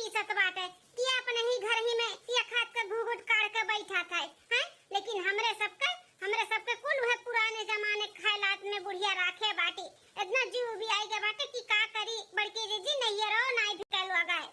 पीसत बाटे कि अपने ही घर ही में या खाद का घूघूट काट के बैठा था हैं। लेकिन हमरे सबके कुल है पुराने जमाने खैलात में बुढ़िया राखे बाटी इतना जीव भी आई गए बाटे कि का करी बड़की जीजी नहीं रहो नहीं भी कहलवा गए।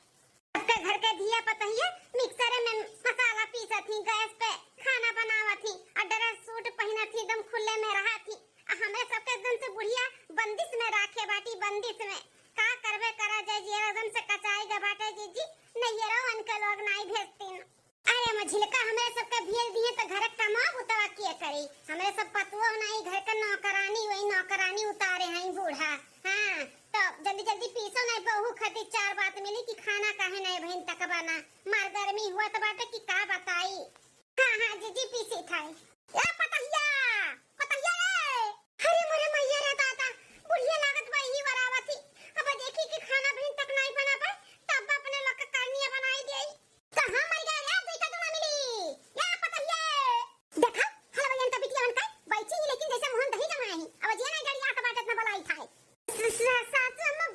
सबके घर के धिया पतहिया मिक्सर में मसाला पीसत थी, गैस पे खाना बनावत थी और ड्रेस सूट पहनत थी, एकदम खुले में रहा थी। हमरे सबके एकदम से बुढ़िया बंदिश में राखे बाटी, बंदिश में का करबे करा जाए जी एकदम से कचाई गे बाटे जीजी नहीं रहो उनके लोग नहीं भेजती न। अरे मझिलका हमें सबके भेज दिए तो घर कमा उतार के करी, हमें सब पतुआ नहीं घर का नौकरानी वही नौकरानी उतारे हैं बूढ़ा। हां तो जल्दी जल्दी पीसो नहीं बहू खती चार बात मिली कि खाना काहे नहीं बहन तक बना मार गर्मी हुआ तो बाटे कि का बताई। हां हां जीजी पीसी थाई ए पतहिया पतहिया रे अरे मोरे मैया रे दादा बुढ़िया लागत बा ही बरावती। अब देखी कि खाना बहन तक नहीं बना पाए तब अपने लोग का करनिया बनाई देई कहां मर गया रे देखा तो ना मिली या पतहिया देखा हला बहन का बिटिया बनका बैठी ही लेकिन जैसे मोहन दही जमाई अब जे नहीं गाड़ी आके बाटे इतना बलाई थाई सासू अम्मा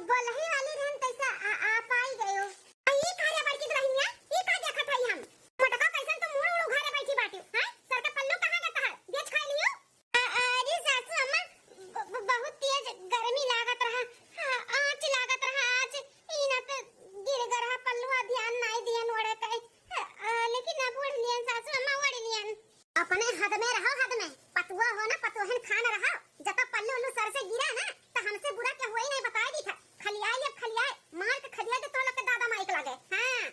बोलही वाली रहन तैसा आ पाई गयो ये कार्य बड़की दुल्हनिया ये का देखत हई हम मोटका कैसन तो मुड़ उड़ घरे बैठी बाटी हैं सर का पल्लू कहां जाता है बेच खा लियो। अरे सासू अम्मा बहुत तेज गर्मी लागत रहा आंच लागत रहा आज इना पे गिर गरहा पल्लुआ ध्यान नहीं दियन ओड़े कई लेकिन अब ओढ़ लियन सासू अम्मा ओढ़ लियन अपने हद में रहो हद में पतुआ हो ना पतुहन खान रहो जब पल्लू उल्लू सर से गिरा ना तो हमसे बुरा क्या हुआ ही नहीं बता दी था खलियाए मार के खलिया के तो लोग के दादा माइक लगे। हां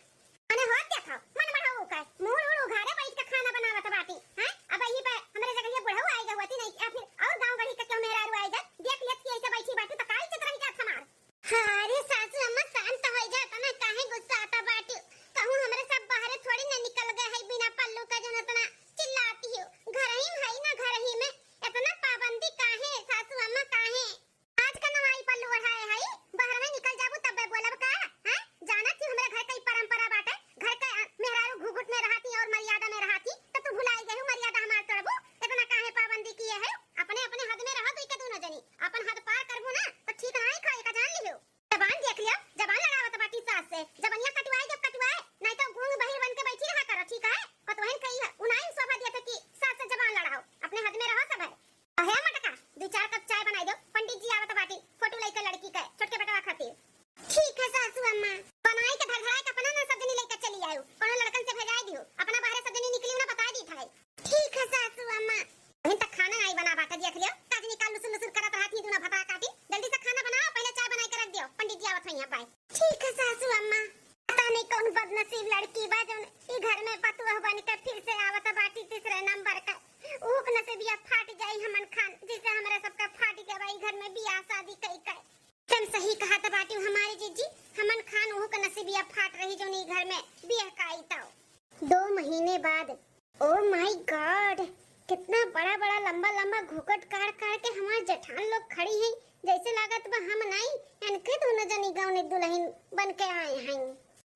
अने हो देखो मन बढ़ाओ का मुड़ उड़ उघारे बैठ के खाना बनावत बाटी हैं अब यही पे हमरे जगह ये बुढ़ऊ आएगा होती नहीं या फिर और गांव गढ़ी के क्यों मेरा आएगा देख लेत कि ऐसे बैठी बाटी तो काई चित्र ही का हमार। अरे सासू अम्मा शांत हो जाता ना काहे गुस्सा आता बाटी कहूं हमरे सब बाहर थोड़ी ना निकल गए है बिना पल्लू का जन इतना चिल्लाती हो घर ही है ना घर ही में इतना पाबंदी काहे सासू अम्मा काहे आज का नवाई पल्लू ओढ़ाए है बाहर में निकल जाबू तब बोलब का हैं जानत थी हमरे घर की परंपरा बाटे घर का मेहरारू घुघुट में रहती और मर्यादा में रहती तो तू भुलाई गई मर्यादा हमार तोड़बू इतना काहे पाबंदी किए है अपने अपने हद में रहो तो इके दोनों जनी अपन हद पार करबू ना तो ठीक नहीं खाए का जान लियो जबान देख लियो जबान लड़ावत बाटी सास से जबनिया कटवाए जब कटवाए नहीं तो गूंग बहिर बन के बैठी रहा करो ठीक है पतोहन कही है उनाई सोफा दिया था कि सास से जबान लड़ाओ अपने हद में रहो सब है। अहे मटका दो चार कप चाय बनाई दो पंडित जी आवत बाटी फोटो लेके लड़की का छोटके बेटवा खाती ठीक है सासू अम्मा बनाई के धड़धड़ाई के अपना ना सब जनी लेके चली आयो कोनो लड़कन से भेजाई दियो अपना बाहर सब जनी निकली ना बता दी था ठीक है सासू अम्मा अभी तक खाना नहीं बना बाटा देख लियो काज निकाल लुसुर लुसुर करत रहती दूना भता काटी जल्दी से खाना बनाओ पहले चाय बनाई के रख दियो पंडित जी आवत है यहां बाय ठीक है सासू अम्मा पता नहीं कौन बदनसीब लड़की बा जो ई घर में पतुआ बन के फिर से आवत बाटी तीसरे नंबर का ऊक नसीबिया फाट जाई हमन खान जिसे हमरा सबका फाट के भाई घर में बियाह शादी कई कई तुम सही कहा था बाटी हमारी जीजी हमन खान ऊक नसीबिया फाट रही जो नी घर में बियाह काई ताओ 2 महीने बाद ओ माय गॉड कितना बड़ा बड़ा लंबा लंबा घुकट काट काट के हमार जेठान लोग खड़ी हैं जैसे लागत बा हम नहीं इनके दोनों जनी गांव ने दुल्हन बन के आए हैं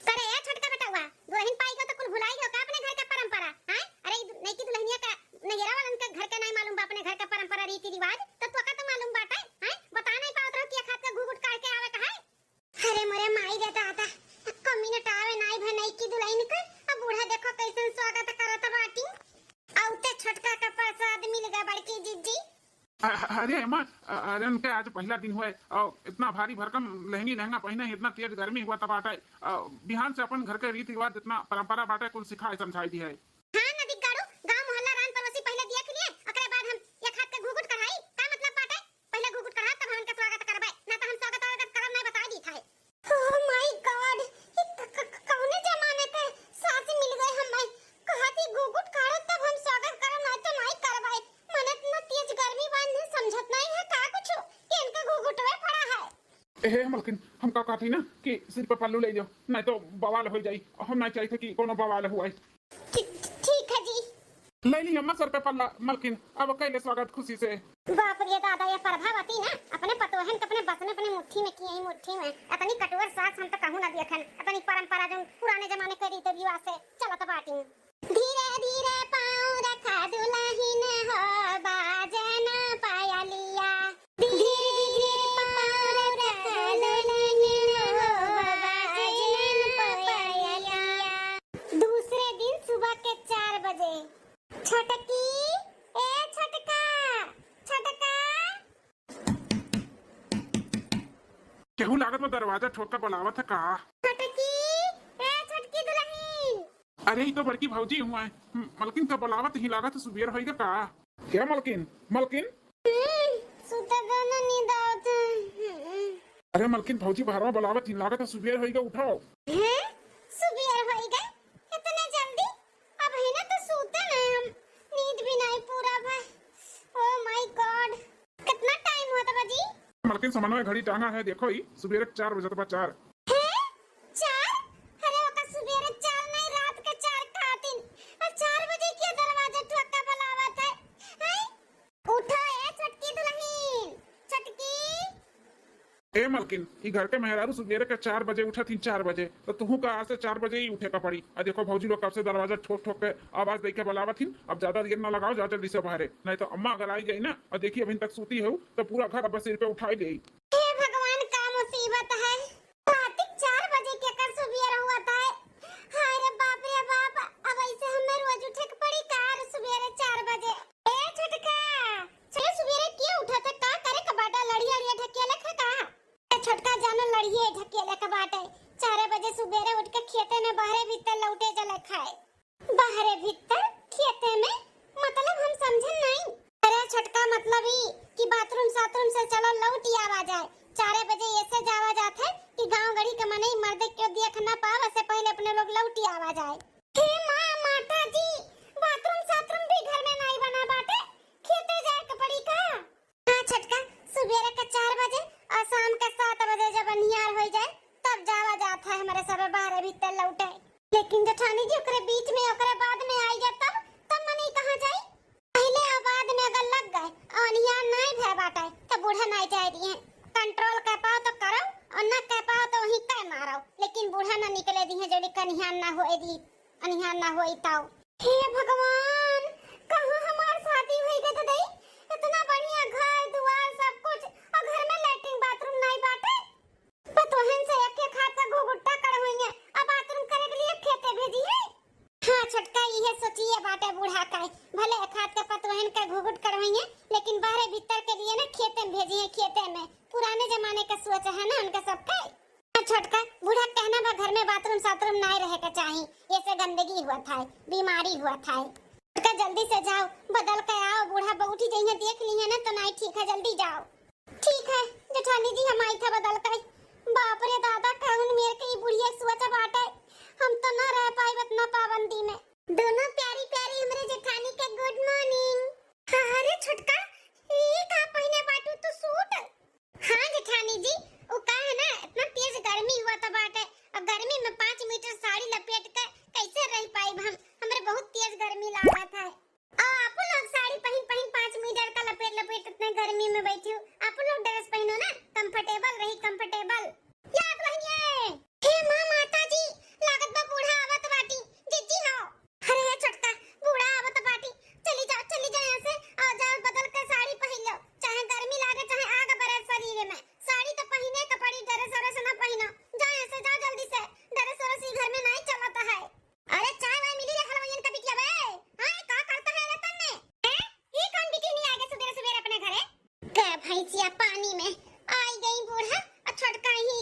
करे ए छोटका बेटा हुआ दुल्हन पाई गो तो कुल भुलाई गो का अपने घर का परंपरा हैं अरे नहीं की दुल्हनिया का नगेरा वालन के घर का नहीं मालूम बा अपने घर का परंपरा रीति रिवाज तो का तो मालूम बाटे हैं बता नहीं पावत रहो कि खाद का घुघुट काट के आवे का है। अरे मोरे माई रे दादा कमी न टावे नहीं भे नहीं की दुल्हन का अब बूढ़ा देखो कैसन स्वागत करत बाटी औते छोटका का प्रसाद मिल गया बड़की जीजी। अरे अम्मा अरे उनके आज पहला दिन हुआ और इतना भारी भरकम लहंगा पहने इतना तेज गर्मी हुआ तब बाटे बिहान से अपन घर के रीति रिवाज इतना परंपरा बाटे कुल सिखाए समझाई दी है। हां न दिगाड़ू गांव मोहल्ला रान पड़ोसी पहले दिया के लिए ओकरे बाद हम ये खाद के घुघुट कढ़ाई का मतलब बाटे पहले घुघुट कढ़ा तब हमन के स्वागत करबे ना तो हम स्वागत करब नहीं बता दी था। ओह माय गॉड कौने जमाने के सास मिल गए हम कहती घुघुट काढ़ तब हम स्वागत करब नहीं तो नहीं करबे मन इतना तेज गर्मी बांध समझत नहीं है का कुछ कि इनके घुघुटवे पड़ा है। ए मलकिन हम का कहती ना कि सिर पे पल्लू ले जाओ नहीं तो बवाल हो जाई हम नहीं चाहते कि कोनो बवाल हुआ ठीक है जी ले ली अम्मा सर पे पल्ला मलकिन अब कैले स्वागत खुशी से। बाप रे दादा ये प्रभावती ना अपने पतोहन के अपने बस में अपने मुट्ठी में किए ही मुट्ठी में अपनी कटवर सास हम तो कहूं ना देखन अपनी परंपरा जो पुराने जमाने के रीति रिवाज से चलत बाटी धीरे धीरे पाँव रखा दुल्हन हो बाजन पायलिया धीरे धीरे पाँव रखा दुल्हन हो बाजन केहू लागत में दरवाजा ठोक के बुलावत है का? छटकी, ए छटकी दुल्हन। अरे ही तो बड़की भौजी हुआ है। मलकिन का बुलावत ही लागत सुबेर होई का? क्या मलकिन? मलकिन सुता गाना नींद आवत है। अरे मलकिन भौजी बाहर बुलावत ही लागत सुबेर होई उठाओ। हैं? सुबेर होई गए? इतने जल्दी? अब है ना तो सोते ना हम। नींद भी नहीं पूरा भाई। Oh my God. कितना टाइम हुआ था बाजी? मलकिन समन्वय घड़ी टांगा है देखो ही सुबेर 4 बजे तक 4। हैं? 4? अरे ओका सुबेरे 4 नहीं रात के 4 खातिन। और 4 बजे के दरवाजा ठोका बुलावत है। हैं? उठो ए छटकी दुल्हन। छटकी। ए मलकिन ई घर के मेहरारू सुबेरे के 4 बजे उठा थी 4 बजे तो तुहू का आज से 4 बजे ही उठे का पड़ी। आ देखो भौजी लोग कब से दरवाजा ठोक ठोक के आवाज दे के बुलावत थी। अब ज्यादा देर ना लगाओ, जा जल्दी से बाहर, नहीं तो अम्मा अगर आई गई ना और देखी अभी तक सूती है तो पूरा घर अब सिर पे उठाई गई। हे भगवान का मुसीबत है। रात 4 बजे के कर सुबेर हुआ था। हाय रे बाप रे बाप। अब ऐसे हमें रोज उठे के पड़ी कार सुबेरे 4 बजे। ए छटका, चलो सुबेरे क्यों उठा था? का करे कबाटा लड़िया लड़िया ढकेले खा का? ए छटका जानो लड़िए ढकेले कबाटे। 4 बजे सुबेरे उठ के खेते में बाहरे भीतर लौटे जले खाए। बाहरे भीतर खेते में मतलब हम समझे नहीं। अरे छटका मतलब ही कि बाथरूम साथरूम से चलो लौट ही आवा जाए। 4 बजे ऐसे जावा जात है कि गांव गड़ी के मने मर्द क्यों देख ना पावे से पहले अपने लोग लौट ही आवा जाए। हे मां माता जी, बाथरूम साथरूम भी घर में नहीं बना बाटे, खेते जाए के पड़ी का? हां छटका, सुबेरे के 4 बजे और शाम के 7 बजे जब निहार हो जाए तब जावा जात है हमारे सब बाहर भीतर लौटे। लेकिन जेठानी जी ओकरे बीच में ओकरे बाद में आई जा तब मने कहां जाई? पहले आबाद में अगर लग गए और निहार नहीं भे बाटे तो बूढ़ा नहीं जाए दिए। कंट्रोल कर पाओ तो करो और ना कर पाओ तो वहीं कर मारो, लेकिन बूढ़ा ना निकले दिए जोड़ी का निहार ना होए दी, अनिहार ना होई ताऊ। हे भगवान, कहां हमार शादी होई गई तो दई? इतना बढ़िया घर दुआर सब कुछ और घर में लैट्रिन बाथरूम नहीं बाटे। पतोहन से एक एक हाथ का घुघुट्टा कर होइए अब बाथरूम करे के लिए खेते भेजी है। हां छटका ये सोचिए बाटे बूढ़ा का भले एक हाथ का पतोहन का घुघुट करवाइए लेकिन बाहर भीतर के लिए ना खेते में भेजिए। खेते में पुराने जमाने का सोच है ना उनका सबका। छटका बूढ़ा कहना बा घर में बाथरूम साथरूम नहीं रहे के चाहिए, ऐसे गंदगी हुआ था, बीमारी हुआ था। छटका जल्दी से जाओ, बदल कर आओ। बूढ़ा बहुटी जइए देख लिए ना तो नहीं ठीक है, जल्दी जाओ। ठीक है जेठानी जी, हम आई था बदल कर। बाप रे दादा, कहून मेरे के बुढ़िया सोच बाटे हम तो ना रह पाई इतना पाबंदी में। दोनों प्यारी प्यारी हमरे जेठानी के गुड मॉर्निंग। अरे छटका, ये का पहने बाटू तो सूट? हां जेठानी जी, वो का है ना इतना तेज गर्मी हुआ था बाटे और गर्मी में 5 मीटर साड़ी लपेट कर कैसे रह पाई हम? हमरे बहुत तेज गर्मी लगा था। आप लोग साड़ी पहन 5 मीटर का लपेट इतने गर्मी में बैठे हो। आप लोग ड्रेस पहनो ना, कंफर्टेबल रही, कंफर्टेबल। याद रहिए। हे मां माता जी, लागत बा बूढ़ा आवत बाटी। जीजी हो। अरे छटका, बूढ़ा आवत बाटी। चली जाओ यहां से और जाओ बदल कर साड़ी पहन लो। चाहे गर्मी लागे चाहे आग बरे शरीर में, साड़ी तो पहने के पड़ी। ड्रेस और ना पहनो। जाओ यहां से, जाओ जल्दी से। ड्रेस और घर में नहीं चलता है। अरे चाय वाय मिली रे हलवाईन का बिटिया बे? हां का करता है रे तन्ने? हैं? ये कौन बिटी नहीं आएगा सुबह सुबह अपने घरे? के भैंसिया पानी में आई गई बूढ़ा और छटका ही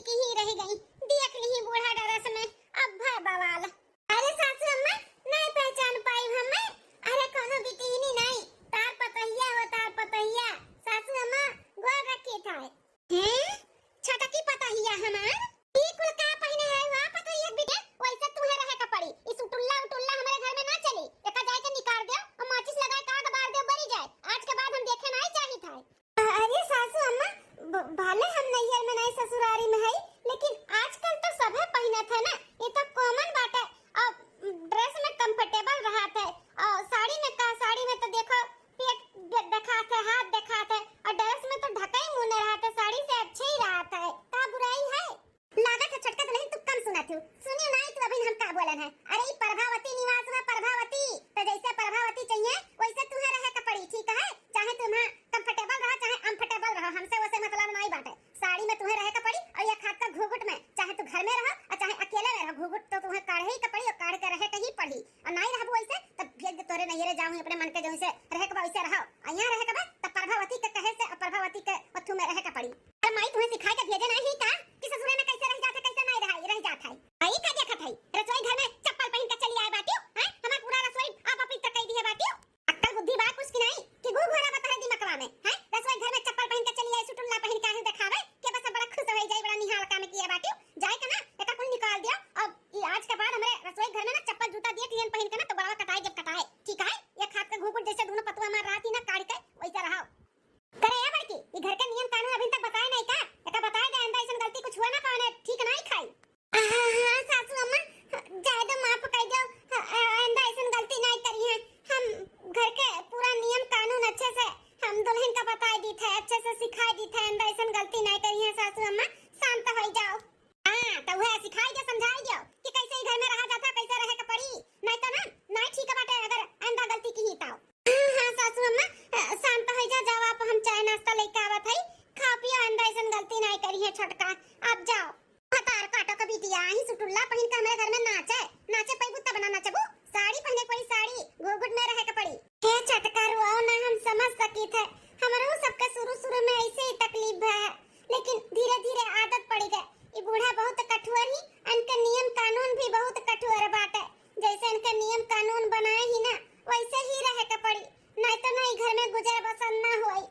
छोटका आप जाओ हतार काटो कभी दिया ही सुटुल्ला पहन के हमारे घर में नाचे पैबू तब ना नचबू साड़ी पहने पड़ी साड़ी घूंघट में रहे के पड़ी हे छोटका रुआओ ना हम समझ सकी थे हमारे सबके शुरू में ऐसे ही तकलीफ है लेकिन धीरे धीरे आदत पड़ गई ये बूढ़ा बहुत कठोर ही इनके नियम कानून भी बहुत कठोर बाटे जैसे इनके नियम कानून बनाए ही ना वैसे ही रहे के पड़ी नहीं तो नहीं घर में गुजर बसर ना होई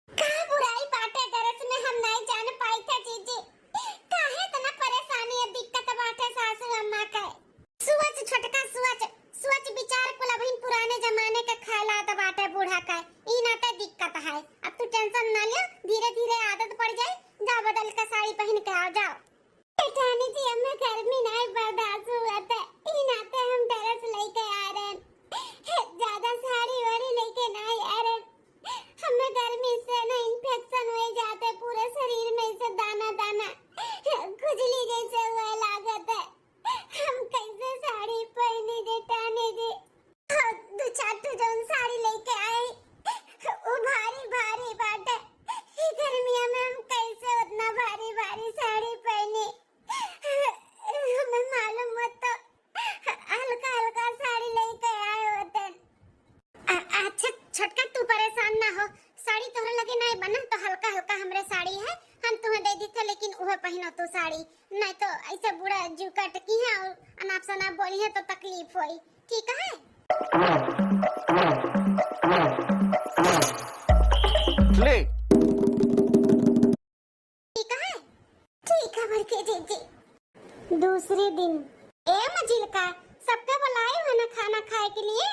कहाँ बुराई बाटे दरस में हम नहीं जान पाई थे जीजी काहे इतना परेशानी है दिक्कत बाटे सासू अम्मा के सुवच छोटका सुवच विचार कुला बहिन पुराने जमाने के ख्यालात बाटे बूढ़ा का ई नाते दिक्कत है अब तू टेंशन ना ले धीरे धीरे आदत पड़ जाए जा बदल के साड़ी पहन के आ जाओ बेटानी जी हमें गर्मी नहीं बर्दाश्त हुआ था ई नाते हम टेरेस लेके आ रहे हैं ज्यादा साड़ी वाड़ी लेके नहीं आ रहे हमें गर्मी से ना इन्फेक्शन हो जाते पूरे शरीर में से दाना दाना खुजली जैसे हुआ लागत है हम कैसे साड़ी पहने जेठानी जी दो चार तो जौन साड़ी लेके आए वो भारी भारी बाटे गर्मियों में हम कैसे उतना भारी भारी साड़ी पहने हमें मालूम मत तो हल्का हल्का साड़ी लेके आए होते अच्छा छोटका तू परेशान ना हो साड़ी तोहरे लगे नहीं बना तो हल्का हल्का हमरे साड़ी है हम तुम्हें दे दी थे लेकिन वह पहनो तो साड़ी नहीं तो ऐसे बुरा जीव कट की है और अनाप शनाप बोली है तो तकलीफ होई ठीक है ले ठीक है बड़के जीजी दूसरे दिन ए मजिल का सबके बुलाए हो ना खाना खाए के लिए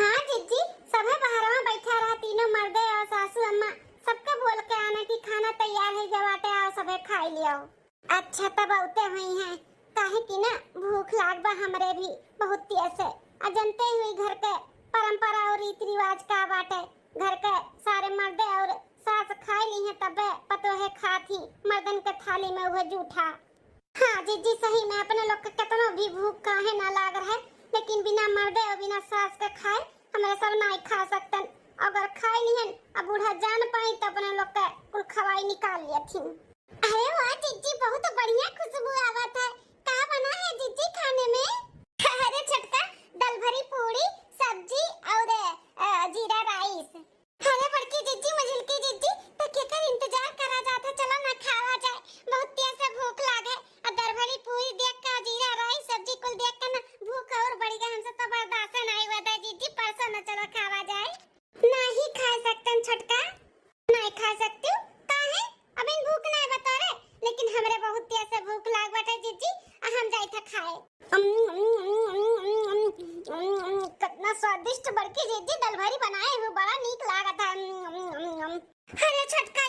हाँ जीजी सबे बाहर में बैठा रहा तीनों मर्दे और सासू अम्मा सबके बोल के आने की खाना तैयार है जवाटे आओ सबे खा लियो अच्छा तब औते हुई हैं काहे कि ना भूख लाग बा हमरे भी बहुत तेज से अजनते हुई घर के परंपरा और रीति रिवाज का बाटे घर के सारे मर्दे और सास खाए ली हैं तबे पतोहे खाती मर्दन के थाली में वह जूठा हाँ जीजी सही में अपने लोग के कितना भी भूख काहे ना लाग रहा है लेकिन बिना मर्दे और बिना सास के खाए हमारे सब नहीं खा सकतन अगर खाए लिहन अब बूढ़ा जान पाई तो अपने लोग के कुल खवाई निकाल लिया थी अरे वाह जीजी बहुत बढ़िया खुशबू आवत है का बना है जीजी खाने में अरे छटका दाल भरी पूरी सब्जी और जीरा राइस अरे बड़की जीजी मजिल की जीजी तो केकर इंतजार करा जाता चलो ना खावा जाए बहुत तेज से भूख लागे और दाल भरी पूरी देख के जीरा राइस सब्जी कुल देख के ना भूख और बढ़ गई हमसे तो बर्दाश्त नहीं हुआ था जीजी परसों ना चलो खावा जाए नहीं खा सकतन छटका नहीं खा सकती काहे अभी भूख नहीं बता रहे लेकिन हमरे बहुत तेज से भूख लाग बाटे जीजी हम जाई था खाए कितना स्वादिष्ट बड़की जीजी दाल भरी बनाए हुए बड़ा नीक लागत है अरे छटका